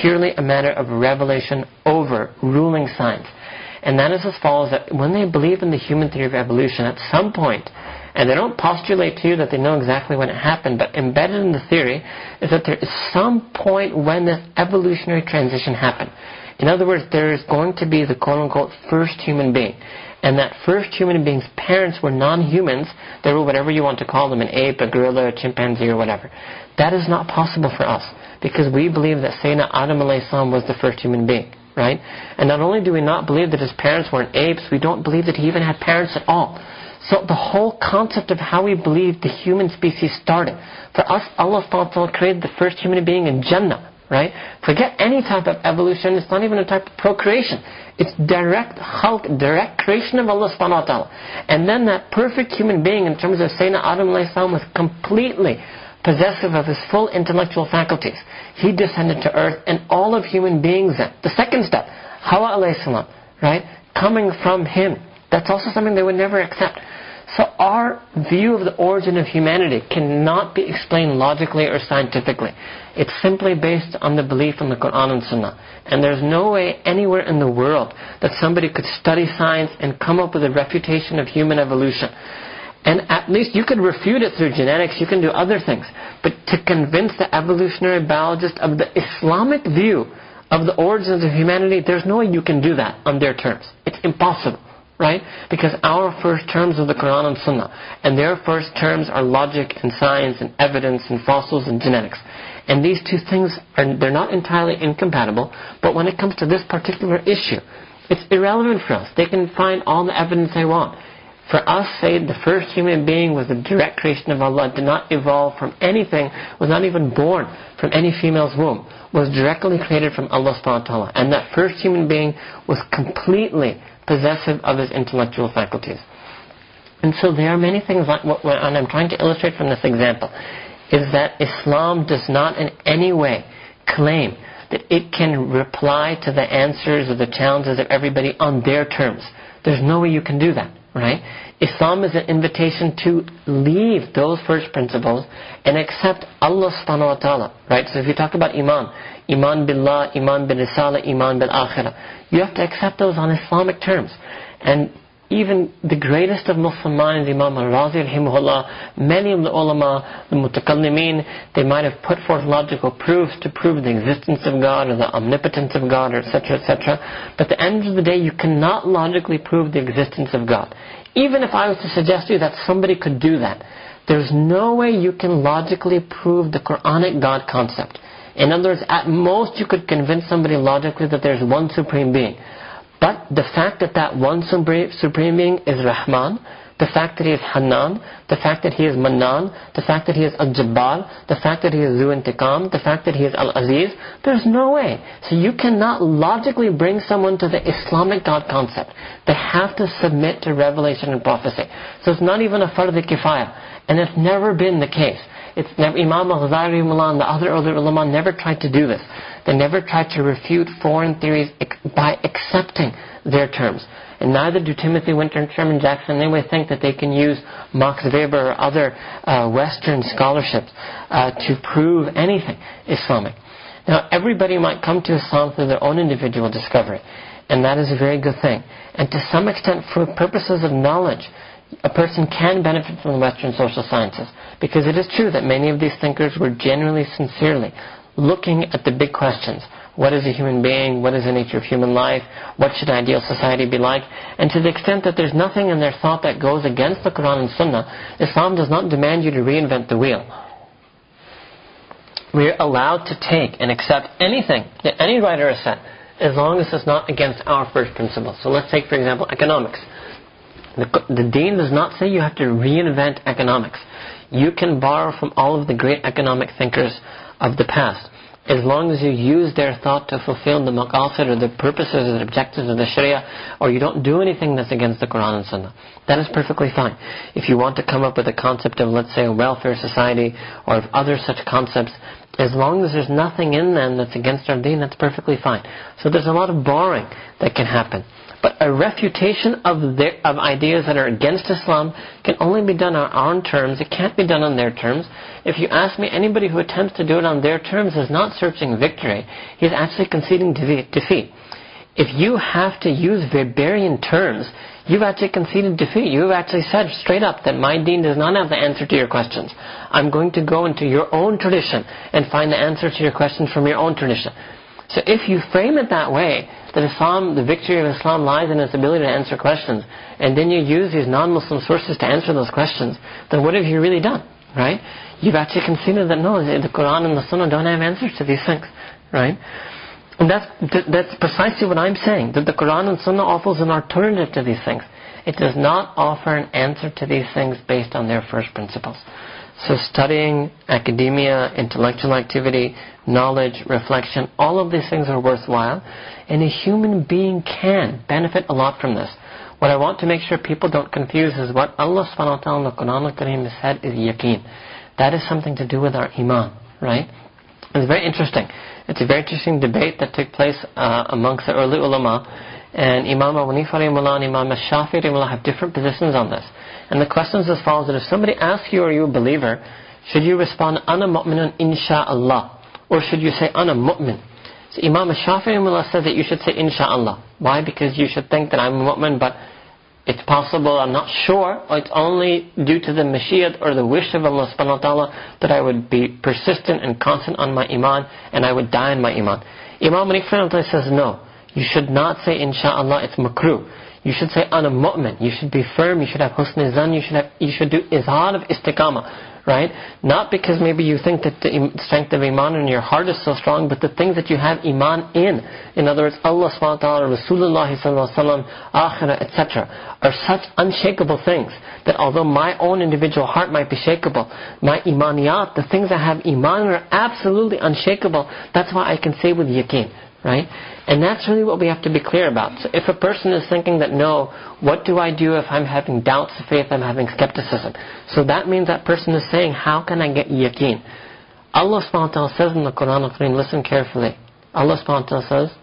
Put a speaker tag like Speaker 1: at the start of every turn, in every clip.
Speaker 1: purely a matter of revelation over ruling science. And that is as follows, that when they believe in the human theory of evolution, at some point, and they don't postulate to you that they know exactly when it happened, but embedded in the theory is that there is some point when this evolutionary transition happened. In other words, there is going to be the quote-unquote first human being. And that first human being's parents were non-humans. They were whatever you want to call them, an ape, a gorilla, a chimpanzee, or whatever. That is not possible for us, because we believe that Sayyidina Adam alayhi salam was the first human being, right? And not only do we not believe that his parents weren't apes, we don't believe that he even had parents at all. So the whole concept of how we believe the human species started. For us, Allah subhanahu wa ta'ala created the first human being in Jannah, right? Forget any type of evolution. It's not even a type of procreation. It's direct khalq, direct creation of Allah subhanahu wa ta'ala. And then that perfect human being, in terms of Sayyidina Adam alayhi salam, was completely possessive of his full intellectual faculties. He descended to earth, and all of human beings then. The second step, Hawa alayhi salam, right? Coming from him. That's also something they would never accept. So our view of the origin of humanity cannot be explained logically or scientifically. It's simply based on the belief in the Qur'an and Sunnah. And there's no way anywhere in the world that somebody could study science and come up with a refutation of human evolution. And at least you could refute it through genetics, you can do other things. But to convince the evolutionary biologist of the Islamic view of the origins of humanity, there's no way you can do that on their terms. It's impossible. Right? Because our first terms are the Qur'an and Sunnah, and their first terms are logic and science and evidence and fossils and genetics. And these two things they're not entirely incompatible, but when it comes to this particular issue, it's irrelevant for us. They can find all the evidence they want. For us, say the first human being was the direct creation of Allah, did not evolve from anything, was not even born from any female's womb, was directly created from Allah subhanahu wa ta'ala. And that first human being was completely possessive of his intellectual faculties. And so there are many things, like what I'm trying to illustrate from this example, is that Islam does not in any way claim that it can reply to the answers or the challenges of everybody on their terms. There's no way you can do that, right? Islam is an invitation to leave those first principles and accept Allah subhanahu wa ta'ala, right? So if you talk about Iman billah, Iman bil risala, Iman bil akhirah, you have to accept those on Islamic terms. And even the greatest of Muslim minds, Imam al-Razi rahimahullah, many of the ulama, the mutakallimin, they might have put forth logical proofs to prove the existence of God or the omnipotence of God, or etc., etc. But at the end of the day, you cannot logically prove the existence of God. Even if I was to suggest to you that somebody could do that, there's no way you can logically prove the Quranic God concept. In other words, at most you could convince somebody logically that there's one Supreme Being. But the fact that that one Supreme Being is Rahman, the fact that He is Hannan, the fact that He is Mannan, the fact that He is Al-Jabbar, the fact that He is Zu Intiqam, the fact that He is Al-Aziz, there's no way. So you cannot logically bring someone to the Islamic God concept. They have to submit to revelation and prophecy. So it's not even a fard kifaya. And it's never been the case. It's never, Imam al-Ghazali and the other ulama never tried to do this. They never tried to refute foreign theories by accepting their terms. And neither do Timothy Winter and Sherman Jackson. They would think that they can use Max Weber or other Western scholarships to prove anything Islamic. Now, everybody might come to Islam through their own individual discovery, and that is a very good thing. And to some extent, for purposes of knowledge, a person can benefit from the Western social sciences, because it is true that many of these thinkers were genuinely, sincerely looking at the big questions. What is a human being? What is the nature of human life? What should an ideal society be like? And to the extent that there's nothing in their thought that goes against the Qur'an and Sunnah, Islam does not demand you to reinvent the wheel. We're allowed to take and accept anything that any writer has said, as long as it's not against our first principles. So let's take, for example, economics. The deen does not say you have to reinvent economics. You can borrow from all of the great economic thinkers of the past, as long as you use their thought to fulfill the maqasid or the purposes or the objectives of the Sharia, or you don't do anything that's against the Qur'an and Sunnah. That is perfectly fine. If you want to come up with a concept of, let's say, a welfare society, or of other such concepts, as long as there's nothing in them that's against our deen, that's perfectly fine. So there's a lot of borrowing that can happen. But a refutation of ideas that are against Islam can only be done on our own terms. It can't be done on their terms. If you ask me, anybody who attempts to do it on their terms is not searching victory. He's actually conceding defeat. If you have to use barbarian terms, you've actually conceded defeat. You've actually said straight up that my deen does not have the answer to your questions. I'm going to go into your own tradition and find the answer to your questions from your own tradition. So if you frame it that way, that Islam, the victory of Islam lies in its ability to answer questions, and then you use these non-Muslim sources to answer those questions, then what have you really done, right? You've actually conceded that no, the Qur'an and the Sunnah don't have answers to these things, right? And that's precisely what I'm saying, that the Qur'an and Sunnah offers an alternative to these things. It does not offer an answer to these things based on their first principles. So studying, academia, intellectual activity, knowledge, reflection, all of these things are worthwhile, and a human being can benefit a lot from this. What I want to make sure people don't confuse is what Allah subhanahu wa ta'ala in the Qur'an al-Kareem has said is yaqeen. That is something to do with our iman, right? It's very interesting. It's a very interesting debate that took place amongst the early ulama, and Imam Abu Hanifa rahimahullah and Imam Ashrafia rahimahullah have different positions on this. And the question is as follows, that if somebody asks you, are you a believer, should you respond, Ana mu'minun insha'Allah, or should you say, Ana mu'min? So Imam Ashrafia rahimahullah says that you should say insha'Allah. Why? Because you should think that I'm a mu'min, but it's possible, I'm not sure, or it's only due to the mashiat or the wish of Allah subhanahu wa ta'ala that I would be persistent and constant on my iman, and I would die in my iman. Imam Hanifa says no, you should not say insha'Allah, it's makruh. You should say ana mu'min. You should be firm, you should have husn zan, you should do izhar of istiqamah, right? Not because maybe you think that the strength of iman in your heart is so strong, but the things that you have iman in other words, Allah subhanahu wa ta'ala, Rasulullah sallallahu alaihi wasallam, akhirah, etc., are such unshakable things that although my own individual heart might be shakeable, my imaniyat, the things that have iman are absolutely unshakable. That's why I can say with yaqeen, right? And that's really what we have to be clear about. So if a person is thinking that no, what do I do if I'm having doubts of faith, I'm having skepticism? So that means that person is saying, how can I get yaqeen? Allah subhanahu wa ta'ala says in the Qur'an al-Kareem, listen carefully. Allah subhanahu wa ta'ala says,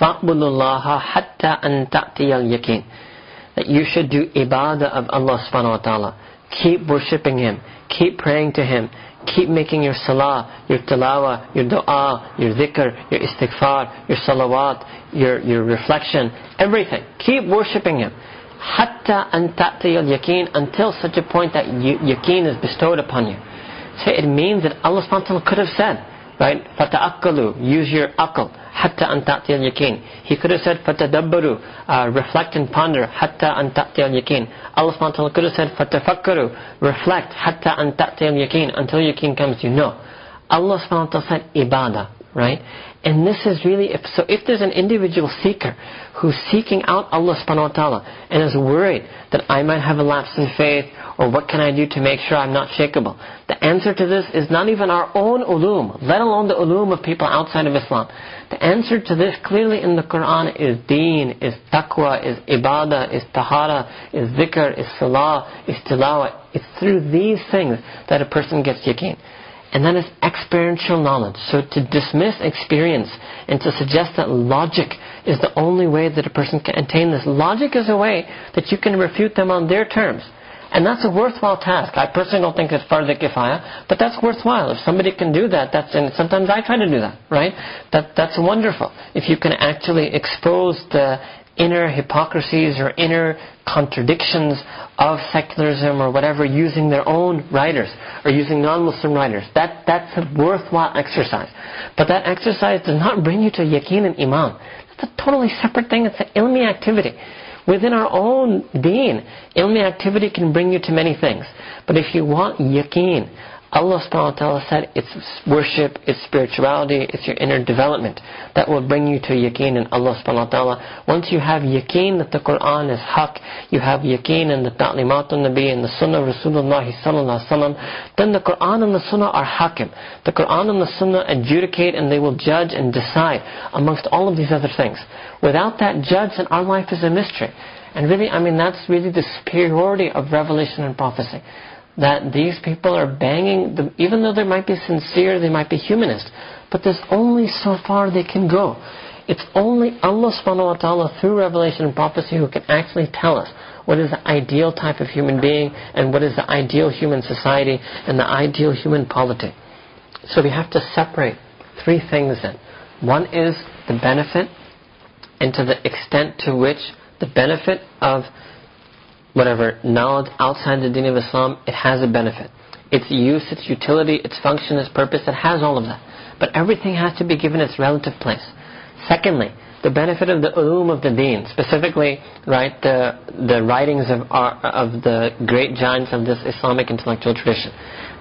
Speaker 1: فَاعْبُدُوا اللَّهَ حَتَّى أَن تَأْتِيَ الْيَقِينَ. That you should do ibadah of Allah subhanahu wa ta'ala. Keep worshipping Him. Keep praying to Him. Keep making your salah, your tilawah, your dua, your dhikr, your istighfar, your salawat, your reflection, everything. Keep worshipping Him. Hatta an ta'tiyal yaqeen, until such a point that yaqeen is bestowed upon you. So it means that Allah subhanahu wa ta'ala could have said, right, fata'akkalu, use your akal, hatta an ta'tiyal yaqeen. He could have said fatadabbaru, reflect and ponder, hatta an ta'tiyal yaqeen. Allah subhanahu wa ta'ala could have said fatafakkaru, reflect, hatta an ta'tiyal yaqeen, until yaqeen comes to you. No. Allah subhanahu wa ta'ala said ibadah, right? And this is really, if there's an individual seeker who's seeking out Allah subhanahu wa ta'ala and is worried that I might have a lapse in faith, or what can I do to make sure I'm not shakeable, the answer to this is not even our own ulum, let alone the ulum of people outside of Islam. The answer to this clearly in the Qur'an is deen, is taqwa, is ibadah, is tahara, is dhikr, is salah, is tilawah. It's through these things that a person gets yaqeen. And that is experiential knowledge. So to dismiss experience and to suggest that logic is the only way that a person can attain this. Logic is a way that you can refute them on their terms. And that's a worthwhile task. I personally don't think it's fardh kifaya, but that's worthwhile. If somebody can do that, and sometimes I try to do that, right? That's wonderful. If you can actually expose the inner hypocrisies or inner contradictions of secularism or whatever using their own writers or using non-Muslim writers. That's a worthwhile exercise. But that exercise does not bring you to yaqeen and iman. That's a totally separate thing. It's an ilmi activity. Within our own deen, ilmi activity can bring you to many things. But if you want yaqeen, Allah subhanahu wa ta'ala said it's worship, it's spirituality, it's your inner development that will bring you to yaqeen in Allah subhanahu wa ta'ala. Once you have yaqeen that the Qur'an is haqq, you have yaqeen in the ta'limat al-Nabi and the Sunnah of Rasulullah sallallahu alaihi wasallam, then the Qur'an and the Sunnah are hakim. The Qur'an and the Sunnah adjudicate and they will judge and decide amongst all of these other things. Without that judge, then our life is a mystery. And really, that's really the superiority of revelation and prophecy. That these people are banging, even though they might be sincere, they might be humanist, but there's only so far they can go. It's only Allah subhanahu wa ta'ala through revelation and prophecy who can actually tell us what is the ideal type of human being, and what is the ideal human society, and the ideal human polity. So we have to separate three things then. One is the benefit, and to the extent to which the benefit of whatever knowledge outside the deen of Islam, it has a benefit. Its use, its utility, its function, its purpose, it has all of that. But everything has to be given its relative place. Secondly, the benefit of the ulum of the deen, specifically, right, the writings of the great giants of this Islamic intellectual tradition.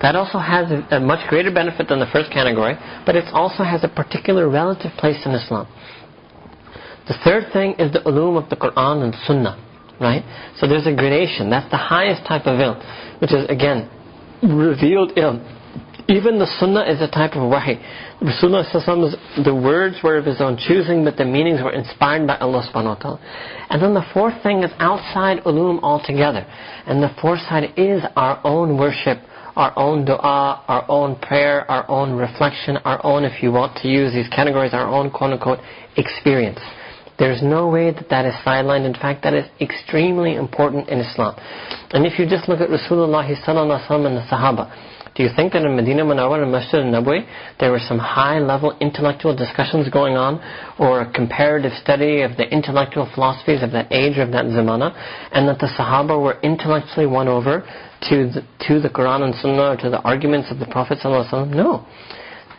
Speaker 1: That also has a much greater benefit than the first category, but it also has a particular relative place in Islam. The third thing is the ulum of the Qur'an and Sunnah, right? So there's a gradation. That's the highest type of ilm, which is, again, revealed ilm. Even the Sunnah is a type of wahi. Rasulullah, the words were of his own choosing, but the meanings were inspired by Allah subhanahu wa ta'ala. And then the fourth thing is outside ulum altogether. And the fourth side is our own worship, our own dua, our own prayer, our own reflection, our own, if you want to use these categories, our own quote-unquote experience. There's no way that is sidelined. In fact, that is extremely important in Islam. And if you just look at Rasulullah sallallahu alaihi wasallam and the Sahaba, do you think that in Medina Munawwar and Masjid al-Nabawi there were some high-level intellectual discussions going on, or a comparative study of the intellectual philosophies of that age, of that zamana, and that the Sahaba were intellectually won over to the Qur'an and Sunnah, or to the arguments of the Prophet sallallahu alaihi wasallam? No.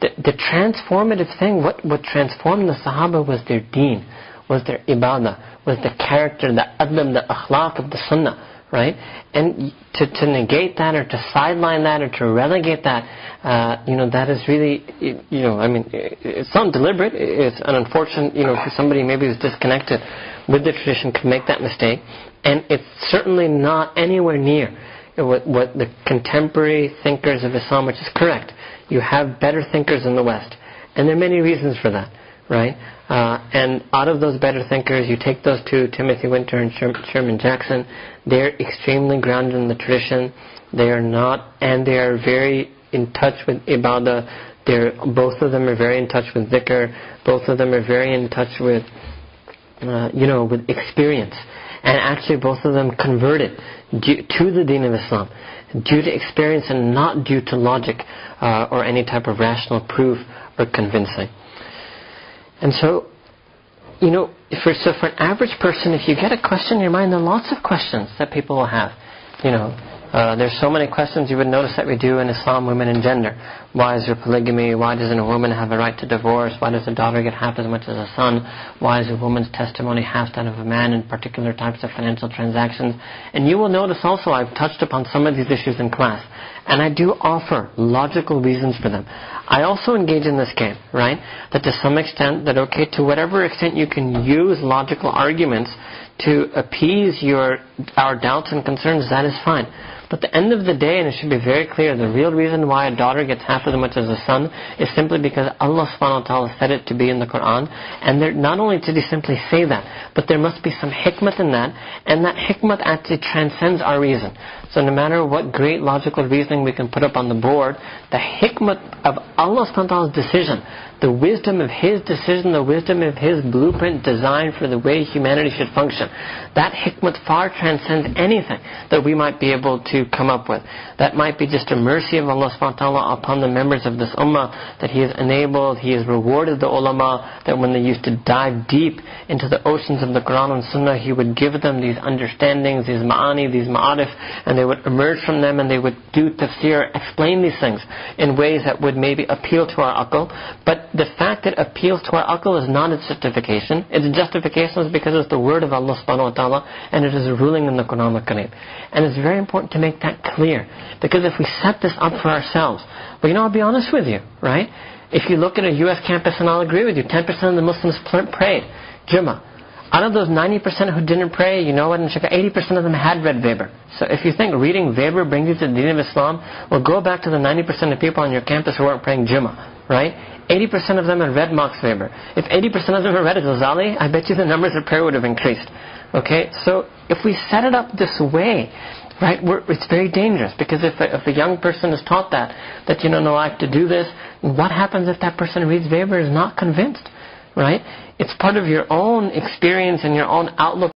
Speaker 1: The transformative thing, what transformed the Sahaba was their deen, was their ibadah, was the character, the adab, the akhlaq of the Sunnah. Right? And to negate that, or to sideline that, or to relegate that, that is really, it's not deliberate. It's an unfortunate, for somebody maybe who's disconnected with the tradition could make that mistake. And it's certainly not anywhere near what the contemporary thinkers of Islam, which is correct. You have better thinkers in the West. And there are many reasons for that. Right? And out of those better thinkers, you take those two, Timothy Winter and Sherman Jackson, they're extremely grounded in the tradition. They are not, and they are very in touch with ibadah. Both of them are very in touch with dhikr. Both of them are very in touch with, with experience. And actually both of them converted to the deen of Islam due to experience and not due to logic or any type of rational proof or convincing. And so, for an average person, if you get a question in your mind, there are lots of questions that people will have. There's so many questions you would notice that we do in Islam, women and gender. Why is there polygamy? Why doesn't a woman have a right to divorce? Why does a daughter get half as much as a son? Why is a woman's testimony half that of a man in particular types of financial transactions? And you will notice also I've touched upon some of these issues in class. And I do offer logical reasons for them. I also engage in this game, right? That to some extent, to whatever extent you can use logical arguments to appease our doubts and concerns, that is fine. But at the end of the day, and it should be very clear, the real reason why a daughter gets half as much as a son is simply because Allah subhanahu wa ta'ala said it to be in the Qur'an. And not only did He simply say that, but there must be some hikmat in that, and that hikmat actually transcends our reason. So no matter what great logical reasoning we can put up on the board, the hikmat of Allah subhanahu wa ta'ala's decision, the wisdom of His decision, the wisdom of His blueprint design for the way humanity should function, that hikmat far transcends anything that we might be able to come up with. That might be just a mercy of Allah subhanahu wa ta'ala upon the members of this ummah, that He has enabled, He has rewarded the ulama, that when they used to dive deep into the oceans of the Qur'an and Sunnah, He would give them these understandings, these ma'ani, these ma'arif, and they would emerge from them and they would do tafsir, explain these things in ways that would maybe appeal to our aql. But the fact that it appeals to our aql is not its justification. Its justification is because it's the word of Allah subhanahu wa ta'ala, and it is a ruling in the Qur'an al-Kareem. And it's very important to make that clear, because if we set this up for ourselves, I'll be honest with you, right? If you look at a US campus, and I'll agree with you, 10% of the Muslims prayed Jummah. Out of those 90% who didn't pray, you know what, in Chicago, 80% of them had read Weber. So if you think reading Weber brings you to the deen of Islam, well, go back to the 90% of people on your campus who weren't praying Jummah, right? 80% of them had read Max Weber. If 80% of them had read Ghazali, I bet you the numbers of prayer would have increased. Okay, so if we set it up this way, right, it's very dangerous, because if a young person is taught that no, I have to do this, what happens if that person reads Weber is not convinced, right? It's part of your own experience and your own outlook